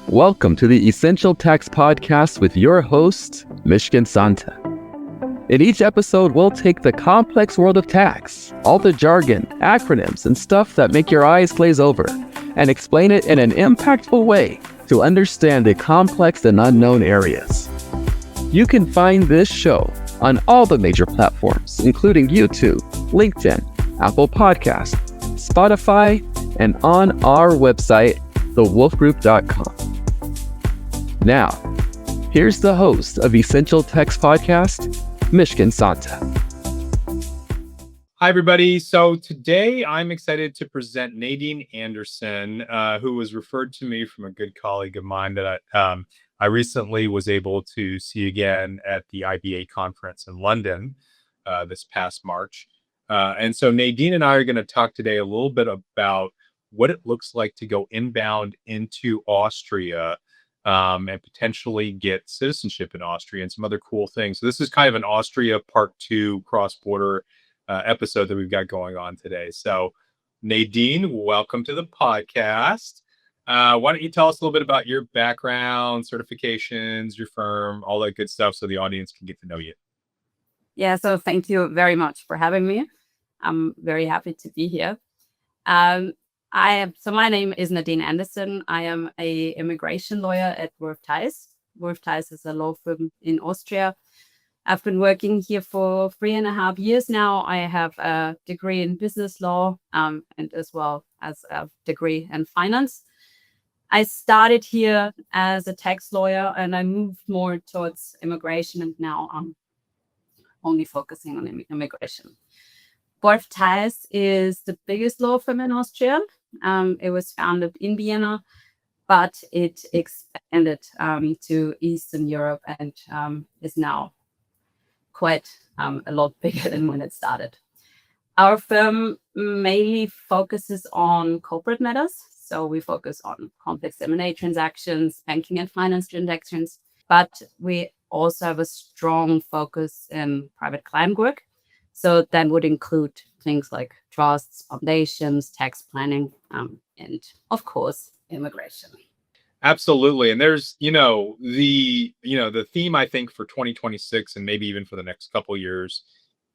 Welcome to the Essential Tax Podcast with your host, Mishkin Santa. In each episode, we'll take the complex world of tax, all the jargon, acronyms, and stuff that make your eyes glaze over, and explain it in an impactful way to understand the complex and unknown areas. You can find this show on all the major platforms, including YouTube, LinkedIn, Apple Podcasts, Spotify, and on our website, thewolfgroup.com. Now, here's the host of Essential Tax Podcast, Mishkin Santa. Hi, everybody. So today I'm excited to present Nadine Anderson, who was referred to me from a good colleague of mine that I recently was able to see again at the IBA conference in London this past March. And so Nadine and I are going to talk today a little bit about what it looks like to go inbound into Austria and potentially get citizenship in Austria and some other cool things. So this is kind of an Austria Part 2 cross-border episode that we've got going on today. So Nadine, welcome to the podcast. Why don't you tell us a little bit about your background, certifications, your firm, all that good stuff so the audience can get to know you. Yeah, so thank you very much for having me. I'm very happy to be here. My name is Nadine Anderson. I am an immigration lawyer at Theiss. Theiss is a law firm in Austria. I've been working here for 3.5 years now. I have a degree in business law and as well as a degree in finance. I started here as a tax lawyer and I moved more towards immigration, and now I'm only focusing on immigration. Theiss is the biggest law firm in Austria. It was founded in Vienna, but it expanded to Eastern Europe and is now quite a lot bigger than when it started. Our firm mainly focuses on corporate matters. So we focus on complex M&A transactions, banking and finance transactions, but we also have a strong focus in private client work. So that would include things like trusts, foundations, tax planning, and of course, immigration. Absolutely. And there's, the theme, I think, for 2026 and maybe even for the next couple of years,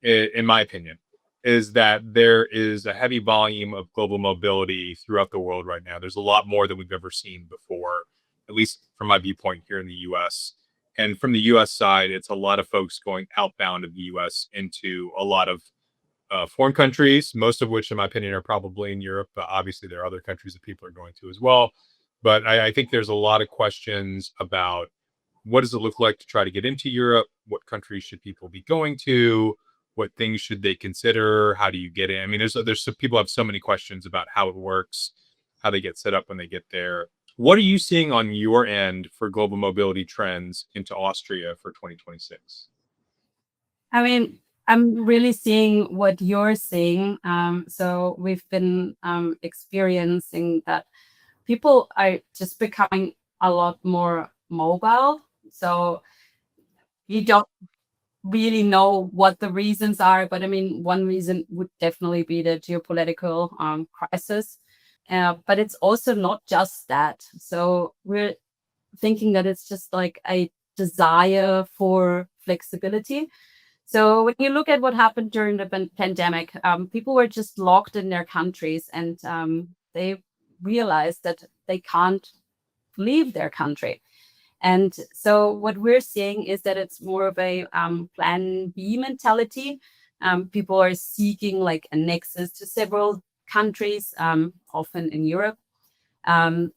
in my opinion, is that there is a heavy volume of global mobility throughout the world right now. There's a lot more than we've ever seen before, at least from my viewpoint here in the US. And from the US side, it's a lot of folks going outbound of the US into a lot of foreign countries, most of which, in my opinion, are probably in Europe. But obviously, there are other countries that people are going to as well. But I think there's a lot of questions about what does it look like to try to get into Europe? What countries should people be going to? What things should they consider? How do you get in? I mean, there's some people have so many questions about how it works, how they get set up when they get there. What are you seeing on your end for global mobility trends into Austria for 2026? I mean, I'm really seeing what you're seeing. So we've been experiencing that people are just becoming a lot more mobile. So you don't really know what the reasons are, but I mean, one reason would definitely be the geopolitical crisis. But it's also not just that. So we're thinking that it's just like a desire for flexibility. So when you look at what happened during the pandemic, people were just locked in their countries, and they realized that they can't leave their country. And so what we're seeing is that it's more of a plan B mentality. People are seeking like a nexus to several countries, often in Europe.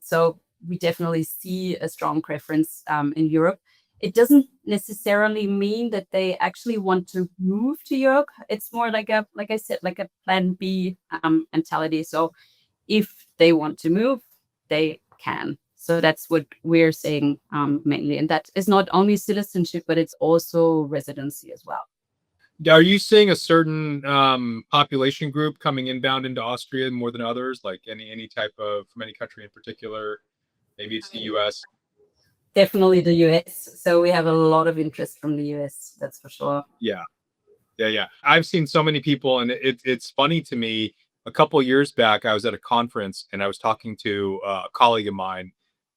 So we definitely see a strong preference in Europe. It doesn't necessarily mean that they actually want to move to Europe. It's more like I said, like a plan B mentality. So if they want to move, they can. So that's what we're saying mainly. And that is not only citizenship, but it's also residency as well. Are you seeing a certain population group coming inbound into Austria more than others, like any type of, from any country in particular? Maybe it's the US. Definitely the US. So we have a lot of interest from the US, that's for sure. Yeah. I've seen so many people, and it's funny to me. A couple of years back, I was at a conference and I was talking to a colleague of mine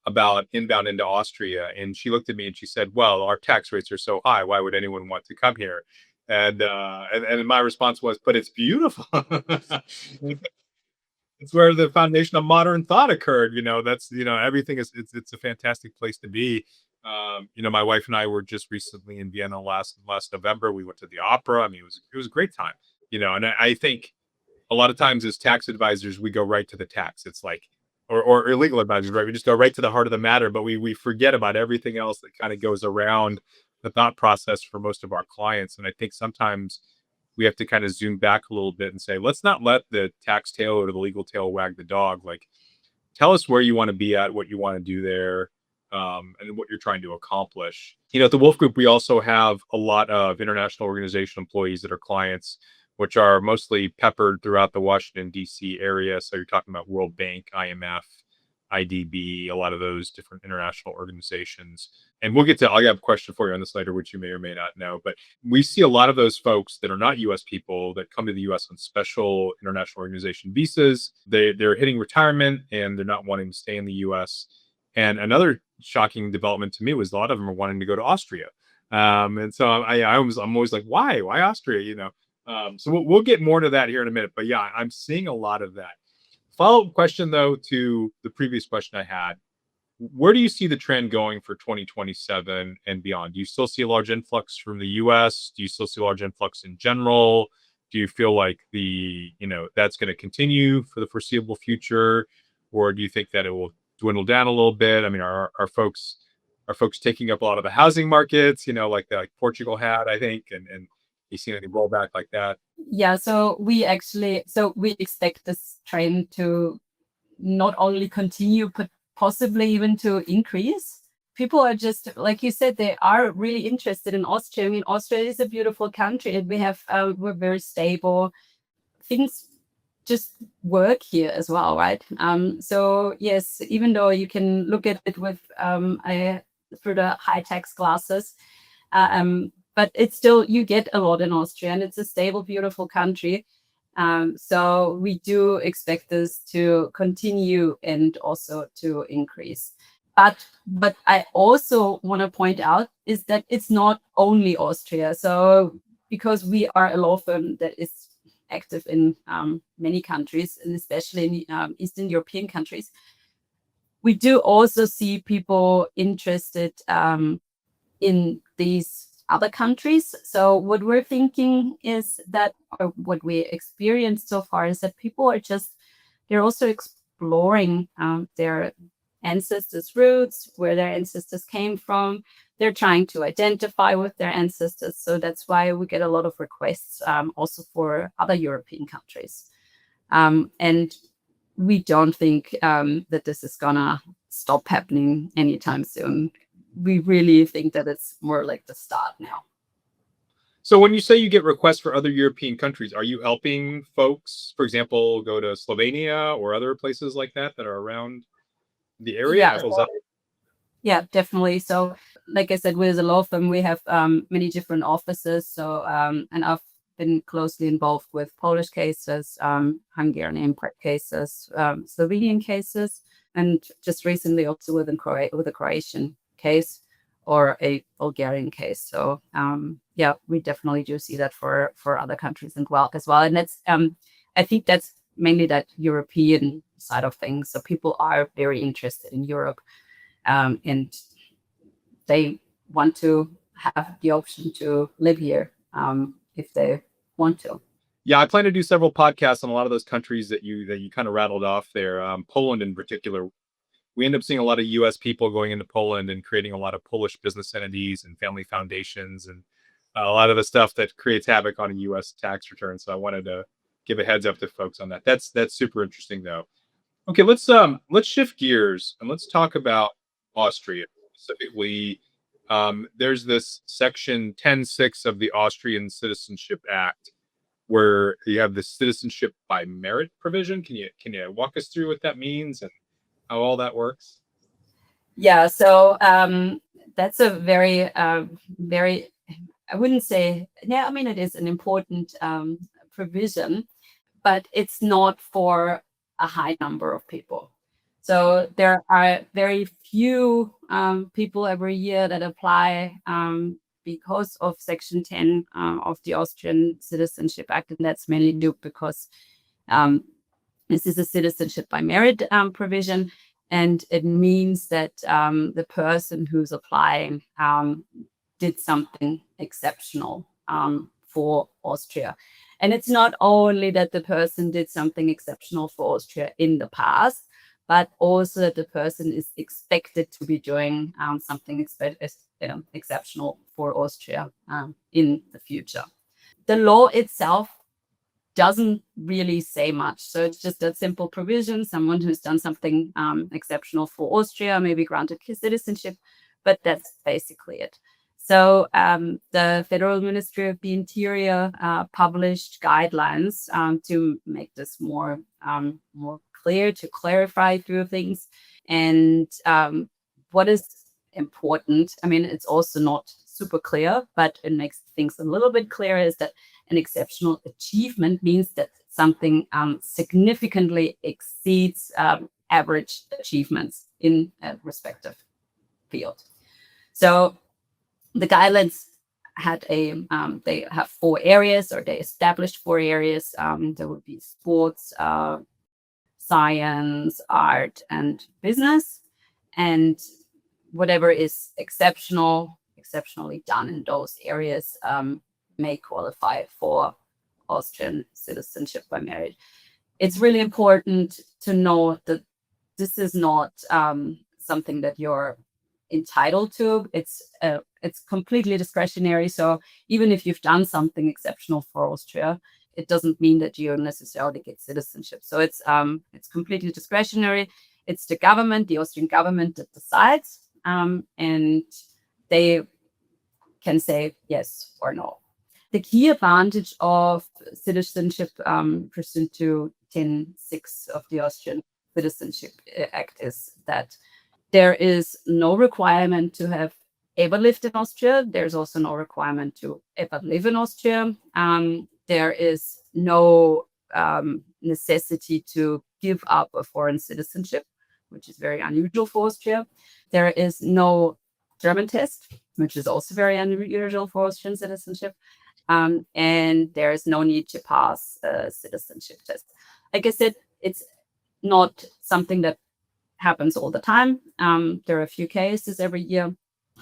about inbound into Austria, and she looked at me and she said, "Well, our tax rates are so high. Why would anyone want to come here?" And my response was, "But it's beautiful." It's where the foundation of modern thought occurred. That's everything is it's a fantastic place to be. My wife and I were just recently in Vienna last November. We went to the opera. I mean, it was a great time. And I think a lot of times as tax advisors, we go right to the tax. It's like, or illegal advisors, right? We just go right to the heart of the matter, but we forget about everything else that kind of goes around the thought process for most of our clients. And I think sometimes we have to kind of zoom back a little bit and say, let's not let the tax tail or the legal tail wag the dog. Like, tell us where you want to be at, what you want to do there, and what you're trying to accomplish. At the Wolf Group, we also have a lot of international organization employees that are clients, which are mostly peppered throughout the Washington, D.C. area. So you're talking about World Bank, IMF, IDB, a lot of those different international organizations. And I'll have a question for you on this later, which you may or may not know. But we see a lot of those folks that are not U.S. people that come to the U.S. on special international organization visas. They're hitting retirement and they're not wanting to stay in the U.S. And another shocking development to me was a lot of them are wanting to go to Austria. And so I'm always like, why Austria? So we'll get more to that here in a minute. But yeah, I'm seeing a lot of that. Follow-up question, though, to the previous question I had. Where do you see the trend going for 2027 and beyond? Do you still see a large influx from the US? Do you still see a large influx in general? Do you feel like that's going to continue for the foreseeable future? Or do you think that it will dwindle down a little bit? I mean, are folks taking up a lot of the housing markets, like Portugal had, I think, and you see any rollback like that? Yeah, so we expect this trend to not only continue, but possibly even to increase. People are just, like you said, they are really interested in Austria. I mean, Austria is a beautiful country, and we're very stable. Things just work here as well, right? So yes, even though you can look at it with through the high tax glasses, but it's still, you get a lot in Austria, and it's a stable, beautiful country. So we do expect this to continue and also to increase. But I also want to point out is that it's not only Austria. So because we are a law firm that is active in many countries, and especially in Eastern European countries, we do also see people interested in these other countries. So what we're thinking is that, or what we experienced so far, is that people they're also exploring their ancestors' roots, where their ancestors came from. They're trying to identify with their ancestors. So that's why we get a lot of requests also for other European countries. And we don't think that this is gonna stop happening anytime soon. We really think that it's more like the start now. So when you say you get requests for other European countries, are you helping folks, for example, go to Slovenia or other places like that are around the area? Yeah, definitely. So like I said, with a law firm, we have many different offices. So and I've been closely involved with Polish cases, Hungarian import cases, Slovenian cases, and just recently also with a Croatian case or a Bulgarian case. So yeah, we definitely do see that for other countries as well. And that's I think that's mainly that European side of things. So people are very interested in Europe, and they want to have the option to live here if they want to. Yeah, I plan to do several podcasts on a lot of those countries that you kind of rattled off there. Poland in particular. We end up seeing a lot of U.S. people going into Poland and creating a lot of Polish business entities and family foundations and a lot of the stuff that creates havoc on a U.S. tax return. So I wanted to give a heads up to folks on that. That's super interesting, though. Okay, let's shift gears and let's talk about Austria specifically. There's this section 10.6 of the Austrian Citizenship Act where you have the citizenship by merit provision. Can you walk us through what that means and how all that works? Yeah, so that's a very, very, I wouldn't say, yeah, I mean, it is an important provision, but it's not for a high number of people. So there are very few people every year that apply because of Section 10 of the Austrian Citizenship Act, and that's mainly due because this is a citizenship by merit provision, and it means that the person who's applying did something exceptional for Austria. And it's not only that the person did something exceptional for Austria in the past, but also that the person is expected to be doing something exceptional for Austria in the future. The law itself doesn't really say much. So it's just a simple provision. Someone who's done something exceptional for Austria may be granted citizenship, but that's basically it. So the Federal Ministry of the Interior published guidelines to make this more clear, to clarify through things. And what is important, I mean, it's also not super clear, but it makes things a little bit clearer, is that an exceptional achievement means that something significantly exceeds average achievements in a respective field. So the guidelines had they have 4 areas, or they established 4 areas. There would be sports, science, art, and business. And whatever is exceptionally done in those areas may qualify for Austrian citizenship by merit. It's really important to know that this is not something that you're entitled to. It's completely discretionary. So even if you've done something exceptional for Austria, it doesn't mean that you necessarily get citizenship. So it's completely discretionary. It's the government, the Austrian government, that decides, and they can say yes or no. The key advantage of citizenship pursuant to 10.6 of the Austrian Citizenship Act is that there is no requirement to have ever lived in Austria. There's also no requirement to ever live in Austria. There is no necessity to give up a foreign citizenship, which is very unusual for Austria. There is no German test, which is also very unusual for Austrian citizenship. And there is no need to pass a citizenship test. Like I said, it's not something that happens all the time. There are a few cases every year.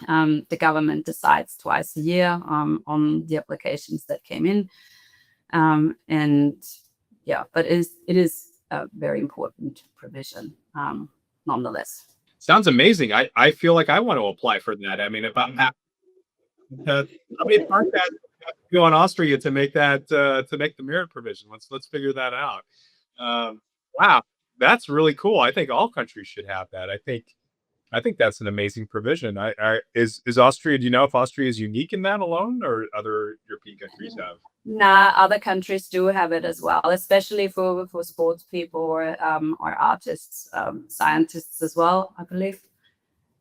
The government decides twice a year on the applications that came in. And yeah, but it is a very important provision nonetheless. Sounds amazing. I feel like I want to apply for that. I mean, if I'm how many parts have to go in Austria to make that to make the merit provision? Let's figure that out. Wow, that's really cool. I think all countries should have that. I think that's an amazing provision. Is Austria? Do you know if Austria is unique in that alone, or other European countries have? Nah, other countries do have it as well, especially for sports people or artists, scientists as well, I believe.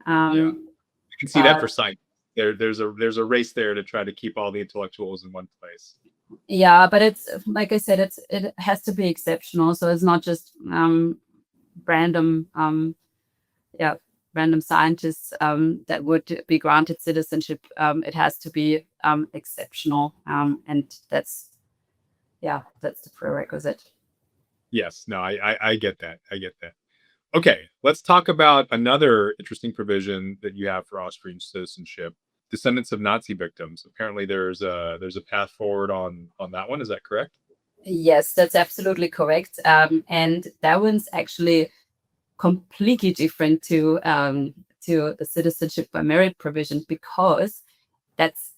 Yeah, I can see that for science. There's a race there to try to keep all the intellectuals in one place. Yeah, but it's like I said, it has to be exceptional. So it's not just random scientists that would be granted citizenship. It has to be exceptional, and that's the prerequisite. Yes, no, I get that. I get that. Okay, let's talk about another interesting provision that you have for Austrian citizenship: descendants of Nazi victims. Apparently, there's a path forward on that one. Is that correct? Yes, that's absolutely correct. And that one's actually completely different to the citizenship by merit provision, because that's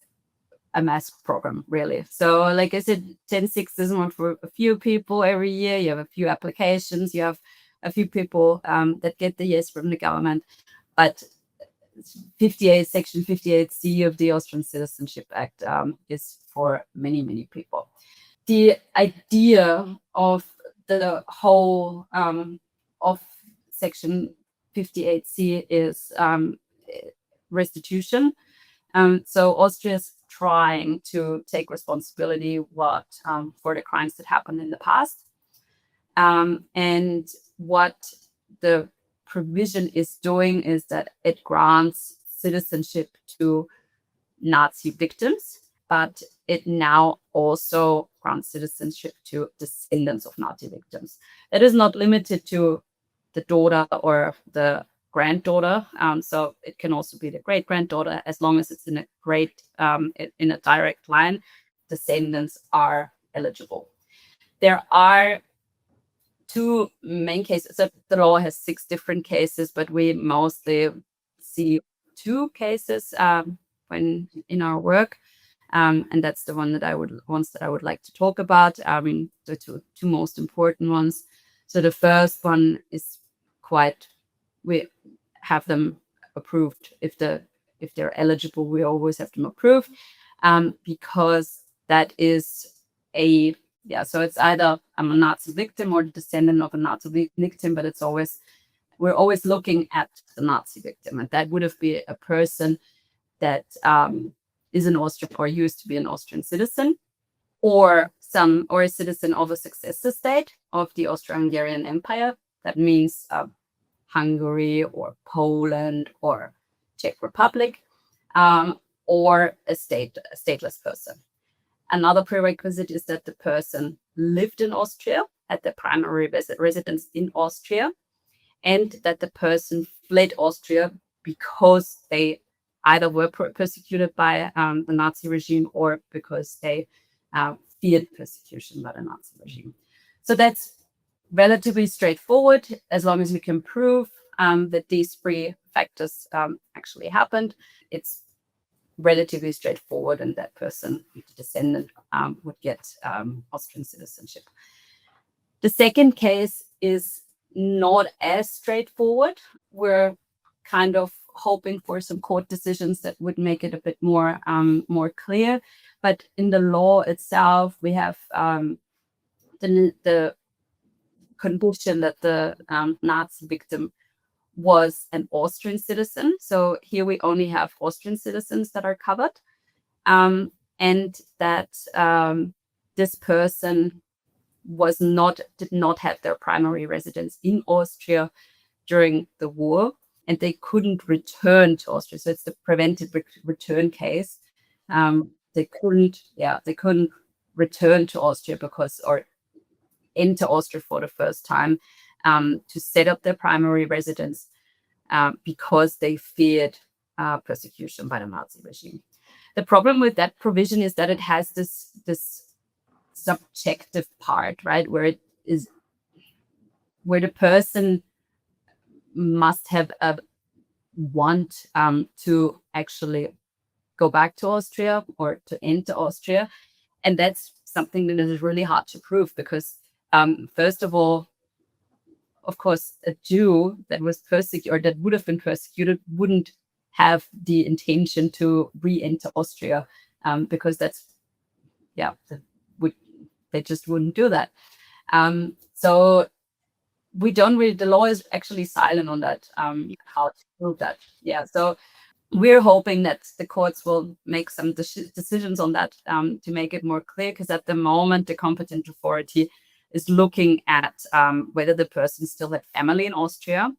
a mass program, really. So like I said, 10.6 is one for a few people every year. You have a few applications, you have a few people that get the yes from the government, but Section 58C of the Austrian Citizenship Act is for many people. The idea of the whole of Section 58C is restitution. So Austria is trying to take responsibility for the crimes that happened in the past. And what the provision is doing is that it grants citizenship to Nazi victims, but it now also grants citizenship to descendants of Nazi victims. It is not limited to the daughter or the granddaughter. So it can also be the great granddaughter, as long as it's in a direct line, descendants are eligible. There are two main cases. So the law has 6 different cases, but we mostly see 2 cases when in our work. And that's the ones that I would like to talk about. The two most important ones. So the first one is we have them approved if they're eligible. We always have them approved because that is so it's either I'm a Nazi victim or the descendant of a Nazi victim, but we're always looking at the Nazi victim, and that would have been a person that is an Austrian or used to be an Austrian citizen, or a citizen of a successor state of the Austro-Hungarian Empire. That means Hungary or Poland or Czech Republic, or a stateless person. Another prerequisite is that the person lived in Austria, had their primary residence in Austria, and that the person fled Austria because they either were persecuted by the Nazi regime or because they feared persecution by the Nazi regime. So that's relatively straightforward, as long as you can prove that these 3 factors actually happened. It's relatively straightforward, and that person, the descendant, would get Austrian citizenship. The second case is not as straightforward. We're kind of hoping for some court decisions that would make it a bit more clear. But in the law itself, we have the condition that the Nazi victim was an Austrian citizen. So here we only have Austrian citizens that are covered, and that this person did not have their primary residence in Austria during the war, and they couldn't return to Austria. So it's the prevented return case. They couldn't return to Austria or enter Austria for the first time to set up their primary residence because they feared persecution by the Nazi regime. The problem with that provision is that it has this subjective part, right, where the person must have a want to actually go back to Austria or to enter Austria, and that's something that is really hard to prove because first of all, of course, a Jew that was persecuted or that would have been persecuted wouldn't have the intention to re-enter Austria because they just wouldn't do that. So we don't really, the law is actually silent on that, how to prove that. Yeah, so we're hoping that the courts will make some decisions on that to make it more clear, because at the moment, the competent authority is looking at whether the person still had family in Austria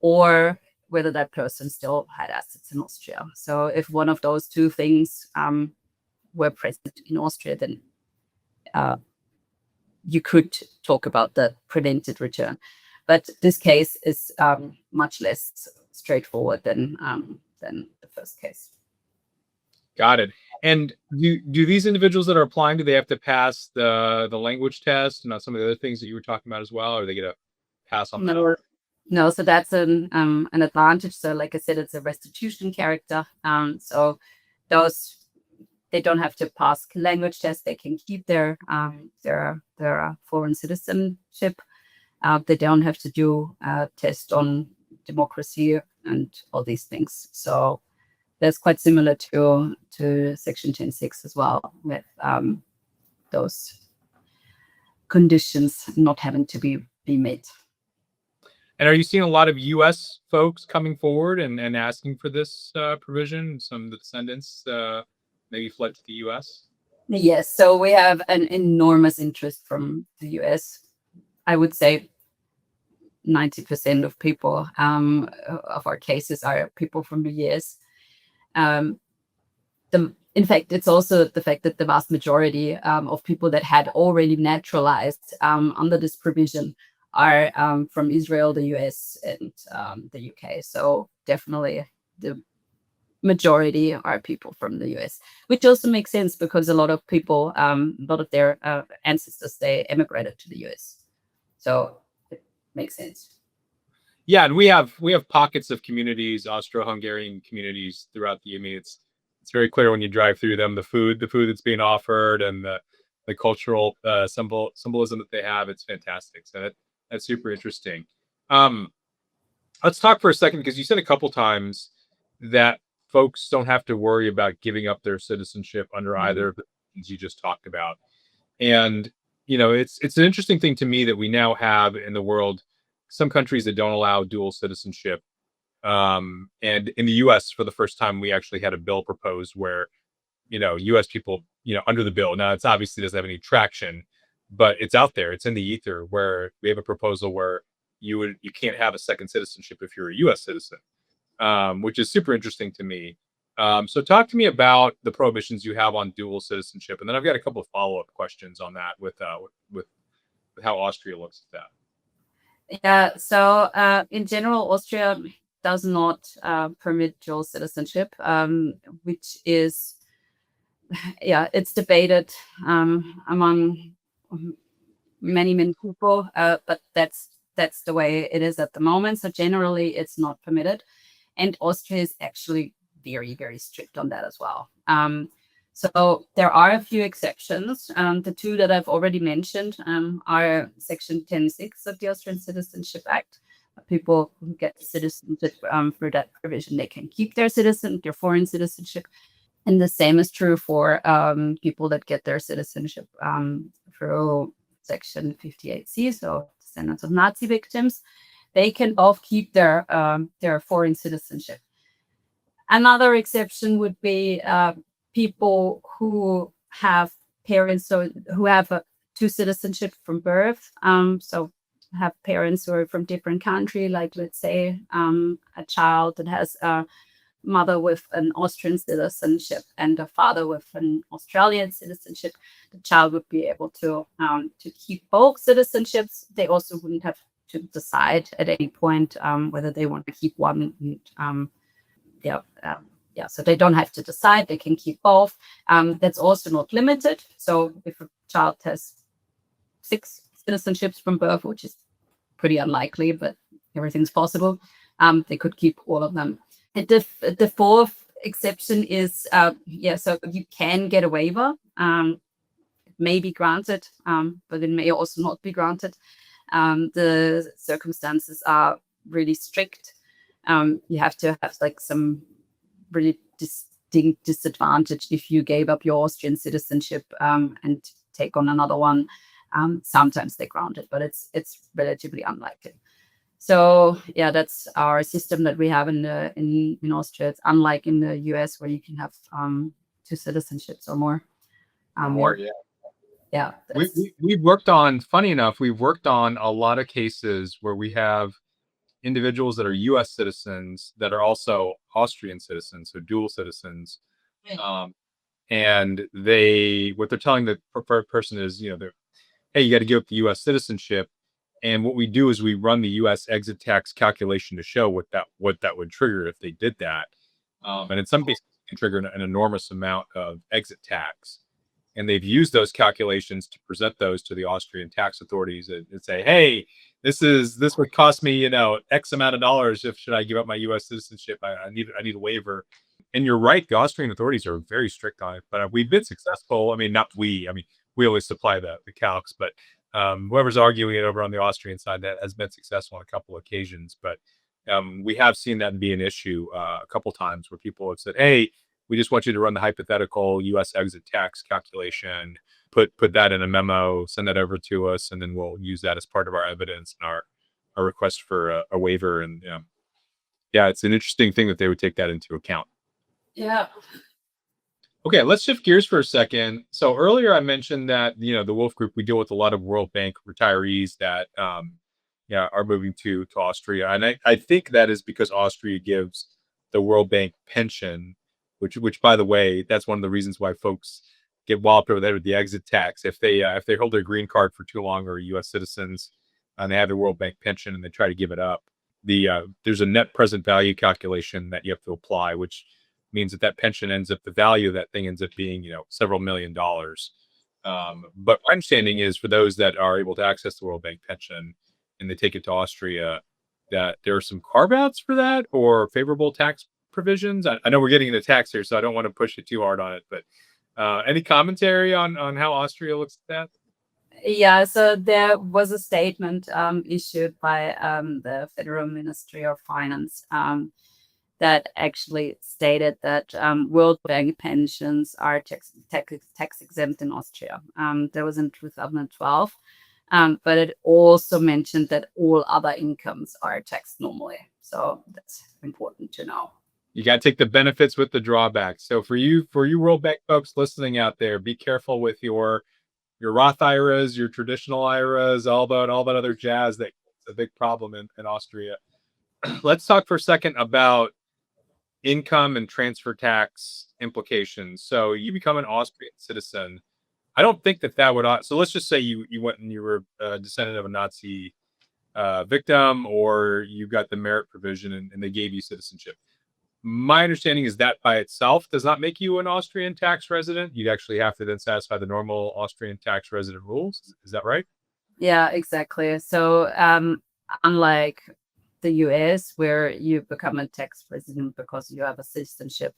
or whether that person still had assets in Austria. So if one of those 2 things were present in Austria, then you could talk about the prevented return. But this case is much less straightforward than the first case. Got it. And do these individuals that are applying, do they have to pass the language test and some of the other things that you were talking about as well, or are they going to pass on that? No, so that's an advantage. So like I said, it's a restitution character. So they don't have to pass language tests. They can keep their foreign citizenship. They don't have to do a test on democracy and all these things. So that's quite similar to Section 10.6 as well, with those conditions not having to be met. And are you seeing a lot of U.S. folks coming forward and asking for this provision? Some of the descendants maybe fled to the U.S.? Yes, so we have an enormous interest from the U.S. I would say 90% of people of our cases are people from the US. In fact, it's also the fact that the vast majority of people that had already naturalized under this provision are from Israel, the US, and the UK. So definitely the majority are people from the US, which also makes sense because a lot of people, a lot of their ancestors, they emigrated to the US. So it makes sense. Yeah, and we have pockets of communities, Austro-Hungarian communities throughout the. I mean, it's very clear when you drive through them, the food that's being offered, and the cultural symbolism that they have. It's fantastic. So that's super interesting. Let's talk for a second, because you said a couple times that folks don't have to worry about giving up their citizenship under either of the things you just talked about. And it's an interesting thing to me that we now have in the world some countries that don't allow dual citizenship. And in the US, for the first time, we actually had a bill proposed where, US people, under the bill. Now, it's obviously doesn't have any traction, but it's out there. It's in the ether, where we have a proposal where you can't have a second citizenship if you're a US citizen, which is super interesting to me. So talk to me about the prohibitions you have on dual citizenship. And then I've got a couple of follow-up questions on that with how Austria looks at that. Yeah, so in general, Austria does not permit dual citizenship, which is, it's debated among many people, but that's the way it is at the moment. So generally, it's not permitted, and Austria is actually very, very strict on that as well. So there are a few exceptions. The two that I've already mentioned are Section 10.6 of the Austrian Citizenship Act. People who get citizenship through that provision, they can keep their foreign citizenship. And the same is true for people that get their citizenship through Section 58C, so descendants of Nazi victims. They can both keep their foreign citizenship. Another exception would be people who have parents who have two citizenship from birth. So have parents who are from different country, like let's say a child that has a mother with an Austrian citizenship and a father with an Australian citizenship. The child would be able to keep both citizenships. They also wouldn't have to decide at any point whether they want to keep one. So they don't have to decide. They can keep both. That's also not limited. So if a child has 6 citizenships from birth, which is pretty unlikely, but everything's possible, they could keep all of them. And the fourth exception is, so you can get a waiver. It may be granted, but it may also not be granted. The circumstances are really strict. You have to have like some really distinct disadvantage if you gave up your Austrian citizenship and take on another one. Sometimes they grant it, but it's relatively unlikely. So that's our system that we have in Austria. It's unlike in the US, where you can have 2 citizenships or more. We've worked on, funny enough, we've worked on a lot of cases where we have individuals that are US citizens that are also Austrian citizens, so dual citizens. And what they're telling the preferred person is, hey, you got to give up the US citizenship. And what we do is we run the US exit tax calculation to show what that would trigger if they did that. And in some cases, it can trigger an enormous amount of exit tax. And they've used those calculations to present those to the Austrian tax authorities and say, hey, this would cost me, X amount of dollars should I give up my US citizenship. I need a waiver. And you're right, the Austrian authorities are very strict on it, but we've been successful. We always supply the calcs, but whoever's arguing it over on the Austrian side, that has been successful on a couple of occasions. But we have seen that be an issue a couple times where people have said, hey, we just want you to run the hypothetical US exit tax calculation, put that in a memo, send that over to us, and then we'll use that as part of our evidence and our request for a waiver. And it's an interesting thing that they would take that into account. Yeah. Okay, let's shift gears for a second. So earlier I mentioned that, the Wolf Group, we deal with a lot of World Bank retirees that, are moving to Austria. And I think that is because Austria gives the World Bank pension, which by the way, that's one of the reasons why folks get walloped over there with the exit tax. If they hold their green card for too long or US citizens and they have their World Bank pension and they try to give it up, there's a net present value calculation that you have to apply, which means that pension ends up, the value of that thing ends up being, several $1,000,000. But my understanding is for those that are able to access the World Bank pension and they take it to Austria, that there are some carve outs for that or favorable tax provisions. I know we're getting into tax here, so I don't want to push it too hard on it, but any commentary on how Austria looks at that? Yeah, so there was a statement issued by the Federal Ministry of Finance that actually stated that World Bank pensions are tax exempt in Austria. That was in 2012. But it also mentioned that all other incomes are taxed normally. So that's important to know. You got to take the benefits with the drawbacks. So for you World Bank folks listening out there, be careful with your Roth IRAs, your traditional IRAs, all that other jazz that's a big problem in Austria. Let's talk for a second about income and transfer tax implications. So you become an Austrian citizen. I don't think that would. So let's just say you went and you were a descendant of a Nazi victim, or you got the merit provision and they gave you citizenship. My understanding is that by itself does not make you an Austrian tax resident. You'd actually have to then satisfy the normal Austrian tax resident rules. Is that right? Yeah, exactly. So unlike the US, where you become a tax resident because you have a citizenship,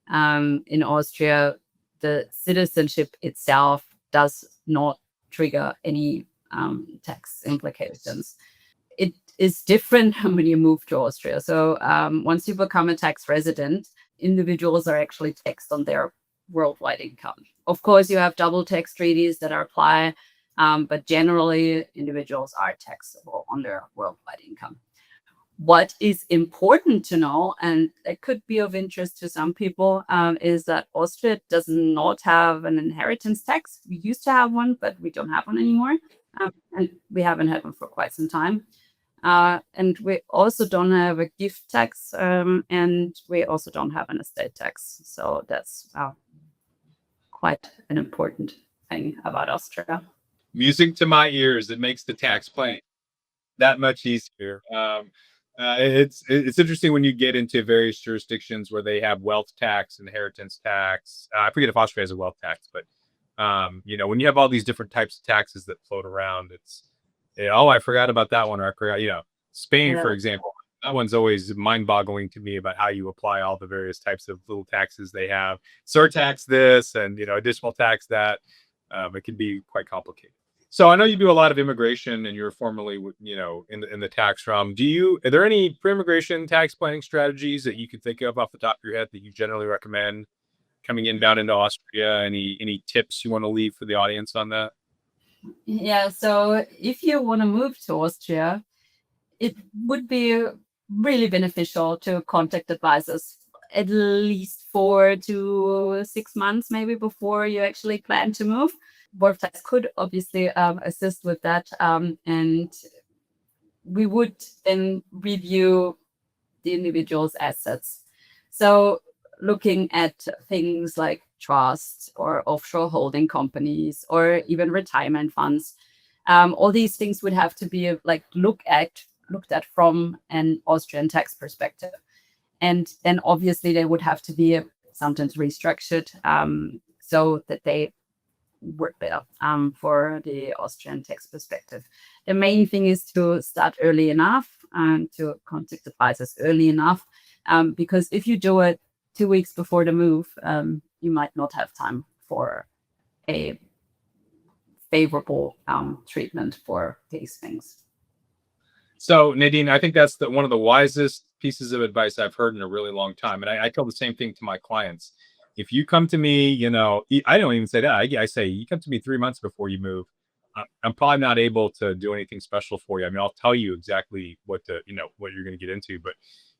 in Austria, the citizenship itself does not trigger any tax implications. It is different when you move to Austria. So once you become a tax resident, individuals are actually taxed on their worldwide income. Of course, you have double tax treaties that apply, but generally individuals are taxable on their worldwide income. What is important to know, and it could be of interest to some people, is that Austria does not have an inheritance tax. We used to have one, but we don't have one anymore. And we haven't had one for quite some time. And we also don't have a gift tax, and we also don't have an estate tax. So that's quite an important thing about Austria. Music to my ears. It makes the tax planning that much easier. It's interesting when you get into various jurisdictions where they have wealth tax, inheritance tax. I forget if Austria has a wealth tax, but when you have all these different types of taxes that float around, I forgot about that one, or I forgot, Spain, for example. That one's always mind-boggling to me about how you apply all the various types of little taxes they have. Surtax this and additional tax that. It can be quite complicated. So I know you do a lot of immigration, and you're formerly, in the tax realm. Are there any pre-immigration tax planning strategies that you could think of off the top of your head that you generally recommend coming inbound into Austria? Any tips you want to leave for the audience on that? Yeah, so if you want to move to Austria, it would be really beneficial to contact advisors at least 4 to 6 months, maybe before you actually plan to move. Board of Tax could obviously assist with that, and we would then review the individual's assets. So looking at things like trusts or offshore holding companies or even retirement funds, all these things would have to be looked at from an Austrian tax perspective. And then obviously they would have to be sometimes restructured so that they work better for the Austrian tax perspective. The main thing is to start early enough and to contact advisors early enough, because if you do it 2 weeks before the move, you might not have time for a favorable treatment for these things. So Nadine, I think that's one of the wisest pieces of advice I've heard in a really long time. And I tell the same thing to my clients. If you come to me, I don't even say that. I say, you come to me 3 months before you move, I'm probably not able to do anything special for you. I mean, I'll tell you exactly what you're going to get into, but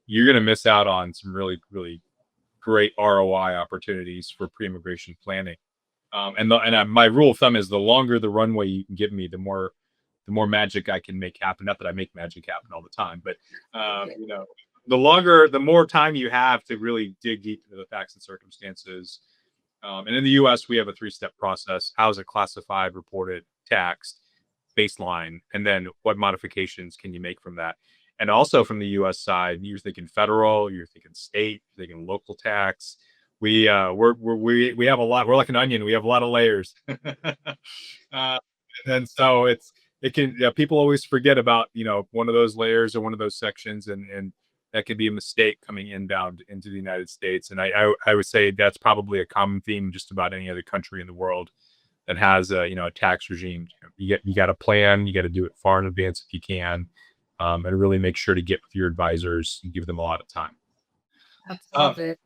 you're going to miss out on some really, really great ROI opportunities for pre-immigration planning. My rule of thumb is the longer the runway you can give me, the more the more magic I can make happen. Not that I make magic happen all the time, but the more time you have to really dig deep into the facts and circumstances. And in the U.S., we have a 3-step process: how is it classified, reported, taxed, baseline, and then what modifications can you make from that? And also from the U.S. side, you're thinking federal, you're thinking state, you're thinking local tax. We have a lot. We're like an onion. We have a lot of layers, and so people always forget about one of those layers or one of those sections, and that could be a mistake coming inbound into the United States. And I would say that's probably a common theme in just about any other country in the world that has a tax regime. You got a plan. You got to do it far in advance if you can, and really make sure to get with your advisors and give them a lot of time. Absolutely.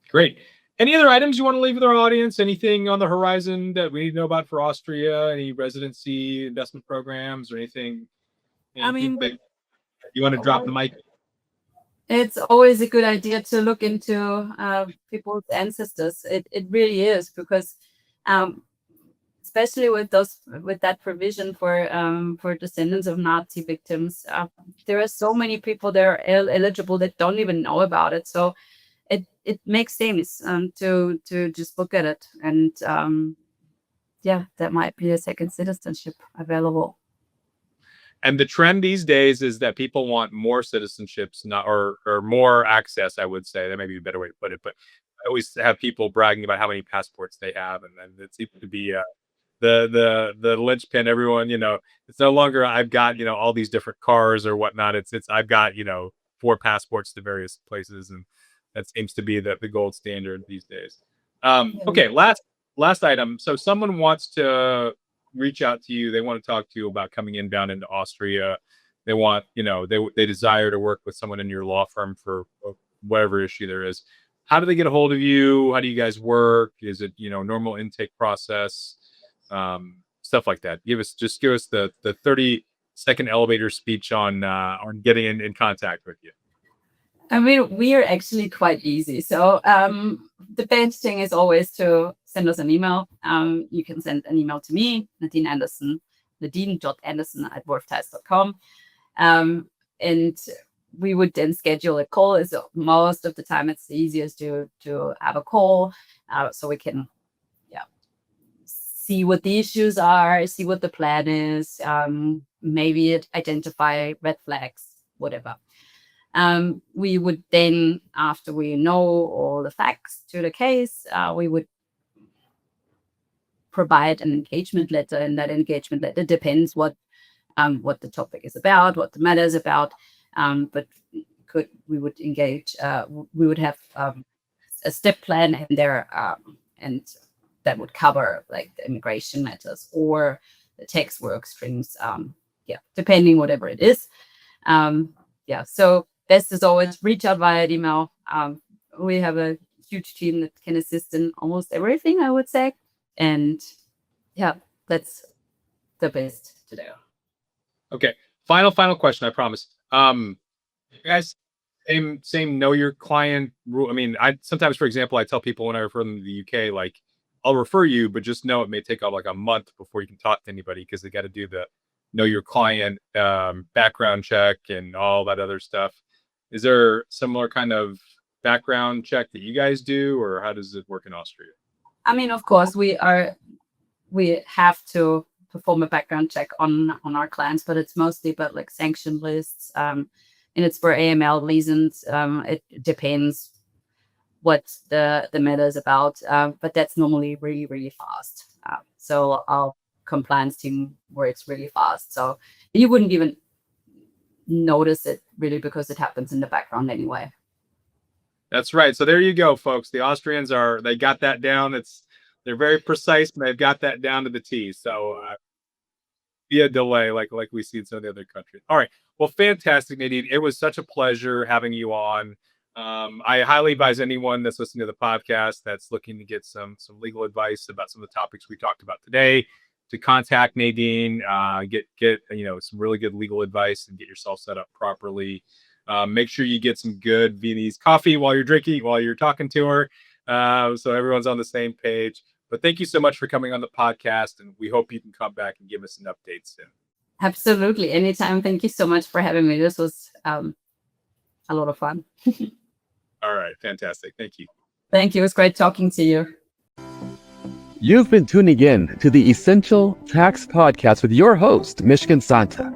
Great. Any other items you want to leave with our audience? Anything on the horizon that we need to know about for Austria? Any residency investment programs or anything? I mean, big? You want to drop the mic? It's always a good idea to look into people's ancestors. It really is, because especially with that provision for descendants of Nazi victims, there are so many people that are eligible that don't even know about it. So it makes sense to just look at it, and that might be a second citizenship available. And the trend these days is that people want more citizenships, or more access. I would say that may be a better way to put it, but I always have people bragging about how many passports they have, and then it seems to be the linchpin. Everyone, it's no longer I've got all these different cars or whatnot. It's I've got 4 passports to various places, and that seems to be the gold standard these days. Okay, last item. So someone wants to reach out to you. They want to talk to you about coming inbound into Austria. They want, they desire to work with someone in your law firm for whatever issue there is. How do they get a hold of you? How do you guys work? Is it, normal intake process? Stuff like that. Give us the 30-second elevator speech on getting in contact with you. I mean, we are actually quite easy. So the best thing is always to send us an email. You can send an email to me, Nadine Anderson, nadine.anderson@worftheiss.com. And we would then schedule a call. So most of the time, it's the easiest to have a call, so we can see what the issues are, see what the plan is, maybe identify red flags, whatever. We would then, after we know all the facts to the case, we would provide an engagement letter, and that engagement letter depends what the topic is about, what the matter is about. But we would engage. We would have a step plan in there, and that would cover like the immigration matters or the tax work streams. Depending whatever it is. So best is always reach out via email. We have a huge team that can assist in almost everything, I would say. And that's the best to do. Okay. Final question, I promise. You guys, same know your client rule. I mean, I sometimes, for example, I tell people when I refer them to the UK, like, I'll refer you, but just know it may take like a month before you can talk to anybody, because they got to do the know your client background check and all that other stuff. Is there similar kind of background check that you guys do, or how does it work in Austria? I mean, of course, we have to perform a background check on our clients, but it's mostly about like sanction lists, and it's for AML reasons. It depends what the matter is about, but that's normally really, really fast. So our compliance team works really fast. So you wouldn't even notice it really, because it happens in the background anyway. That's right. So there you go, folks. The Austrians they got that down. They're very precise, and they've got that down to the T. So be a delay like we see in some of the other countries. All right. Well, fantastic, Nadine. It was such a pleasure having you on. I highly advise anyone that's listening to the podcast that's looking to get some legal advice about some of the topics we talked about today to contact Nadine, get some really good legal advice, and get yourself set up properly. Make sure you get some good Viennese coffee while you're talking to her, so everyone's on the same page. But thank you so much for coming on the podcast, and we hope you can come back and give us an update soon. Absolutely. Anytime. Thank you so much for having me. This was a lot of fun. All right. Fantastic. Thank you. Thank you. It was great talking to you. You've been tuning in to the Essential Tax Podcast with your host, Mishkin Santa.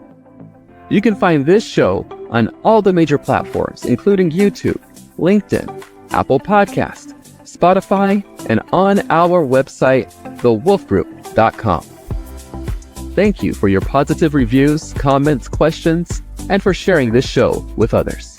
You can find this show on all the major platforms, including YouTube, LinkedIn, Apple Podcast, Spotify, and on our website, thewolfgroup.com. Thank you for your positive reviews, comments, questions, and for sharing this show with others.